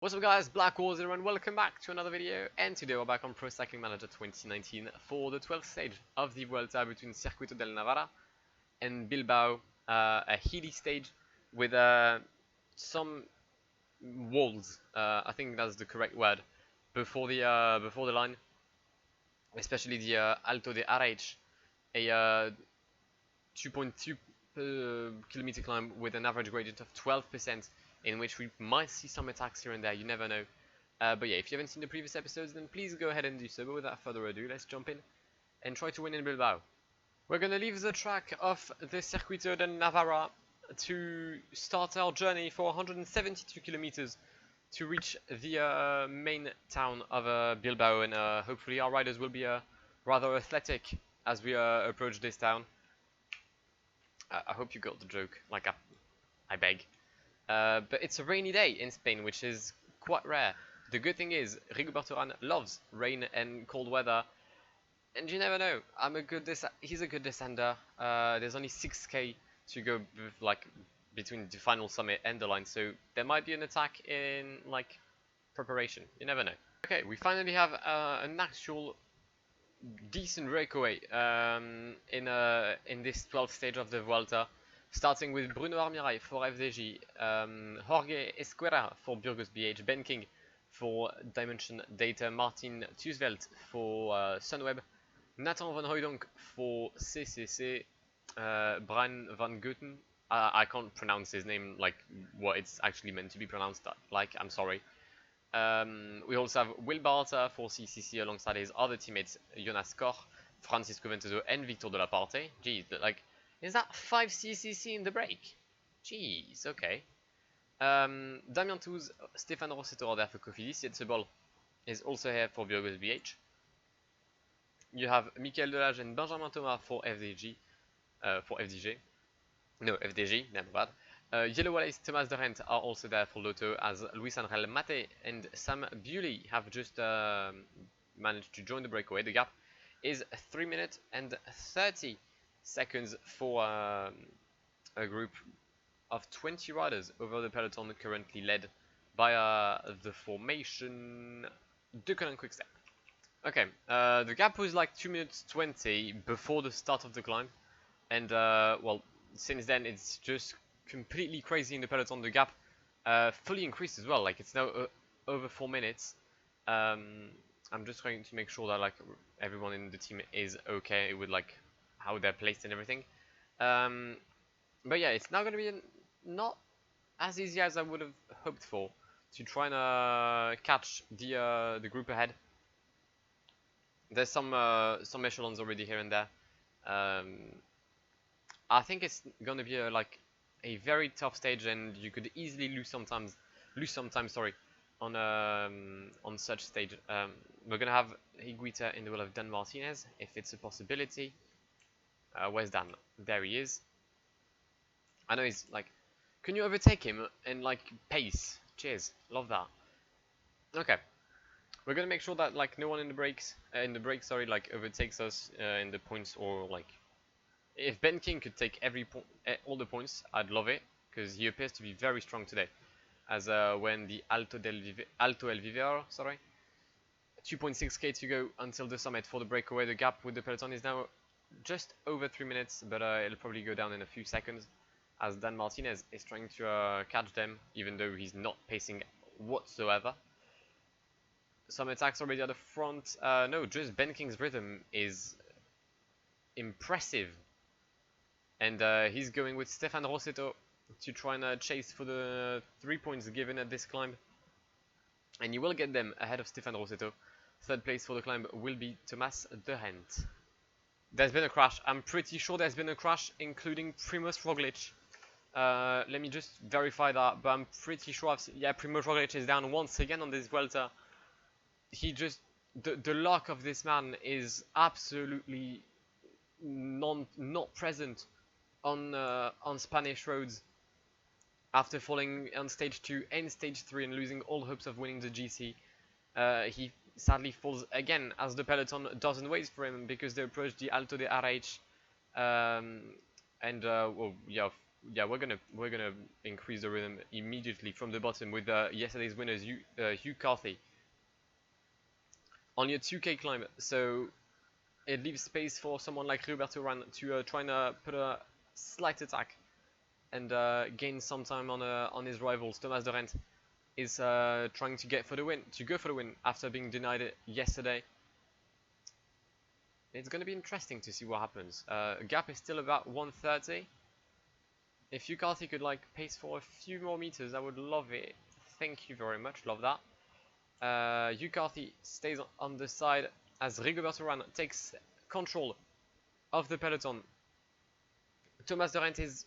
What's up guys, Blackwar here and welcome back to another video, and today we're back on Pro Cycling Manager 2019 for the 12th stage of the Vuelta between Circuito del Navarra and Bilbao, a hilly stage with some walls, I think that's the correct word, before the line, especially the Alto de RH, a 2.2 kilometer climb with an average gradient of 12%, in which we might see some attacks here and there, you never know. But yeah, if you haven't seen the previous episodes, then please go ahead and do so. But without further ado, let's jump in and try to win in Bilbao. We're gonna leave the track of the Circuito de Navarra to start our journey for 172 kilometers to reach the main town of Bilbao, and hopefully our riders will be rather athletic as we approach this town. I hope you got the joke, like I beg. But it's a rainy day in Spain, which is quite rare. The good thing is, Rigoberto Uran loves rain and cold weather, and you never know. He's a good descender. There's only 6k to go, like between the final summit and the line, so there might be an attack in like preparation. You never know. Okay, we finally have an actual decent breakaway in this 12th stage of the Vuelta. Starting with Bruno Armirail for FDJ, Jorge Esquerra for Burgos BH, Ben King for Dimension Data, Martin Tusveld for Sunweb, Nathan van Hooydonk for CCC, Brian van Gouten, I can't pronounce his name like what it's actually meant to be pronounced like, I'm sorry. We also have Will Barta for CCC alongside his other teammates Jonas Koch, Francisco Ventoso and Victor de la Parte. Geez, like, is that 5 CCC in the break? Jeez, okay. Damien Touz, Stéphane Rossetto are there for Cofidis. Yetzebol is also here for Burgos BH. You have Michael Delage and Benjamin Thomas for FDJ. No, FDJ, never bad. Yellow Wallace, Thomas de Rent are also there for Lotto, as Luis Angel Mate and Sam Bewley have just managed to join the breakaway. The gap is 3 minutes and 30 seconds for a group of 20 riders over the peloton, currently led by the formation Ducon Quickstep. Okay, the gap was like 2 minutes 20 before the start of the climb, and well, since then it's just completely crazy in the peloton. The gap fully increased as well, like it's now over 4 minutes. I'm just trying to make sure that like everyone in the team is okay with like how they're placed and everything. But yeah, it's now going to be not as easy as I would have hoped for to try and catch the group ahead. There's some echelons already here and there. I think it's going to be like a very tough stage, and you could easily lose some time, sorry, on such stage. We're going to have Higuita in the will of Dan Martinez, if it's a possibility. Where's Dan? There he is. I know he's like, can you overtake him and like pace? Cheers, love that. Okay, we're gonna make sure that like no one in the brakes, like overtakes us in the points, or like if Ben King could take all the points, I'd love it, because he appears to be very strong today. As when the Alto El Vivero, sorry, 2.6k to go until the summit for the breakaway. The gap with the peloton is now just over 3 minutes, but it'll probably go down in a few seconds, as Dan Martinez is trying to catch them, even though he's not pacing whatsoever. Some attacks already at the front. No, just Ben King's rhythm is impressive, and he's going with Stéphane Rossetto to try and chase for the 3 points given at this climb, and you will get them ahead of Stéphane Rossetto. Third place for the climb will be Thomas de Rent. There's been a crash. I'm pretty sure there's been a crash, including Primož Roglič. Let me just verify that, but I'm pretty sure yeah, Primož Roglič is down once again on this Vuelta. He just, the luck of this man is absolutely not present on Spanish roads. After falling on stage 2 and stage 3 and losing all hopes of winning the GC, he sadly falls again, as the peloton doesn't wait for him because they approach the Alto de RH, and well, yeah, yeah, we're gonna increase the rhythm immediately from the bottom with yesterday's winners, Hugh Carthy. Only a 2K climb, so it leaves space for someone like Rigoberto Uran to try and put a slight attack and gain some time on his rivals. Thomas de Rent is trying to go for the win after being denied it yesterday. It's going to be interesting to see what happens. Gap is still about 130. If Hugh Carthy could like pace for a few more meters, I would love it. Thank you very much, love that. Hugh Carthy stays on the side as Rigoberto Uran takes control of the peloton. Thomas de Rent is,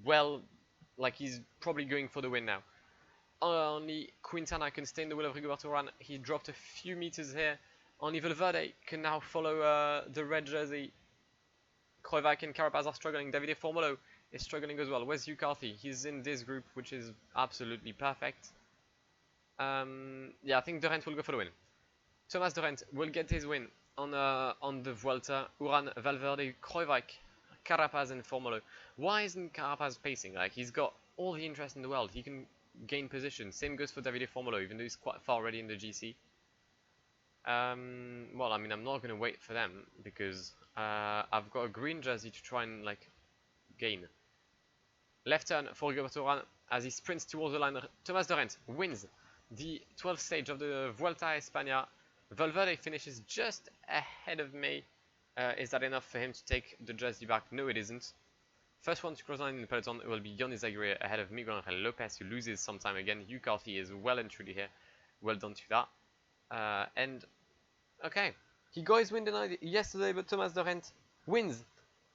well, like he's probably going for the win now. Only Quintana can stay in the wheel of Rigoberto Uran. He dropped a few meters here. Only Valverde can now follow the red jersey. Kreuvac and Carapaz are struggling. Davide Formolo is struggling as well. Where's Hugh Carthy? He's in this group, which is absolutely perfect. Yeah, I think de Rent will go for the win. Thomas de Rent will get his win on the Vuelta. Uran, Valverde, Kreuvac, Carapaz and Formolo. Why isn't Carapaz pacing? Like, he's got all the interest in the world. He can gain position. Same goes for Davide Formolo, even though he's quite far already in the GC. Well, I mean, I'm not going to wait for them because I've got a green jersey to try and like gain. Left turn for Rigoberto Uran as he sprints towards the line. Thomas de Rent wins the 12th stage of the Vuelta a España. Valverde finishes just ahead of me. Is that enough for him to take the jersey back? No, it isn't. First one to cross line in the peloton will be Johnny Zagre ahead of Miguel Angel Lopez, who loses some time again. Hugh Carthy is well and truly here. Well done to that. And okay, he got his win denied yesterday, but Thomas de Rent wins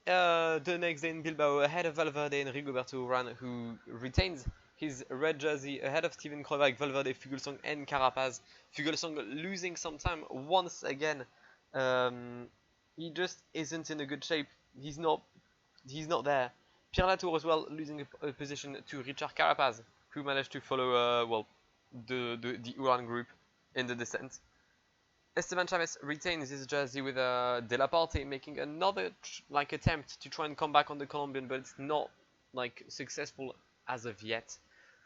the next day in Bilbao ahead of Valverde and Rigoberto Uran, who retains his red jersey ahead of Steven Kreuvac, Valverde, Fuglsang and Carapaz. Fuglsang losing some time once again. He just isn't in a good shape. He's not there. Pierre Latour as well losing a position to Richard Carapaz, who managed to follow well the Uran group in the descent. Esteban Chavez retains his jersey with De La Parte making another attempt to try and come back on the Colombian, but it's not like successful as of yet.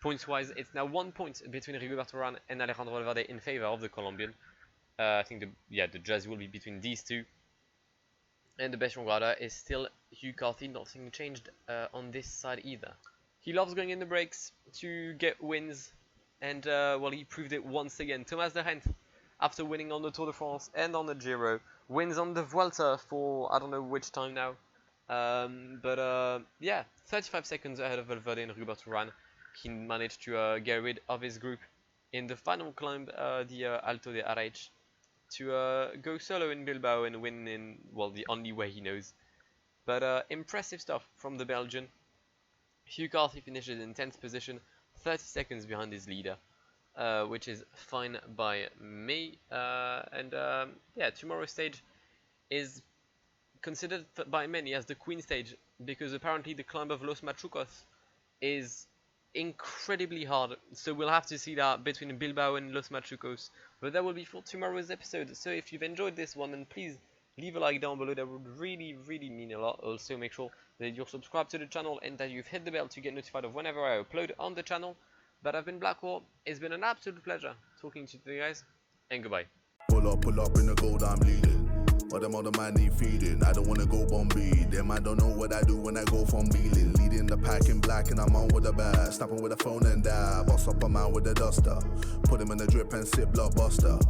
Points wise, it's now 1 point between Rigoberto Uran and Alejandro Valverde in favor of the Colombian. I think the jersey will be between these two. And the best rider is still Hugh Carthy. Nothing changed on this side either. He loves going in the breaks to get wins, and well, he proved it once again. Thomas de Rent, after winning on the Tour de France and on the Giro, wins on the Vuelta for I don't know which time now. Yeah, 35 seconds ahead of Valverde and Rigoberto Uran. He managed to get rid of his group in the final climb, the Alto de Araich, to go solo in Bilbao and win in, well, the only way he knows. But impressive stuff from the Belgian. Hugh Carthy finishes in 10th position, 30 seconds behind his leader, which is fine by me. Yeah, tomorrow's stage is considered by many as the Queen stage, because apparently the climb of Los Machucos is incredibly hard, so we'll have to see that between Bilbao and Los Machucos, but that will be for tomorrow's episode. So if you've enjoyed this one, then please leave a like down below. That would really mean a lot. Also make sure that you're subscribed to the channel and that you've hit the bell to get notified of whenever I upload on the channel. But I've been Blackwar. It's been an absolute pleasure talking to you guys, and goodbye. Pull up in the gold, I'm leading. But them other man need feeding. I don't wanna go Bombay. Them I don't know what I do when I go from Beeling. Leading the pack in black and I'm on with the bat. Snapping with a phone and dab. Boss up a man with a duster. Put him in the drip and sit blockbuster.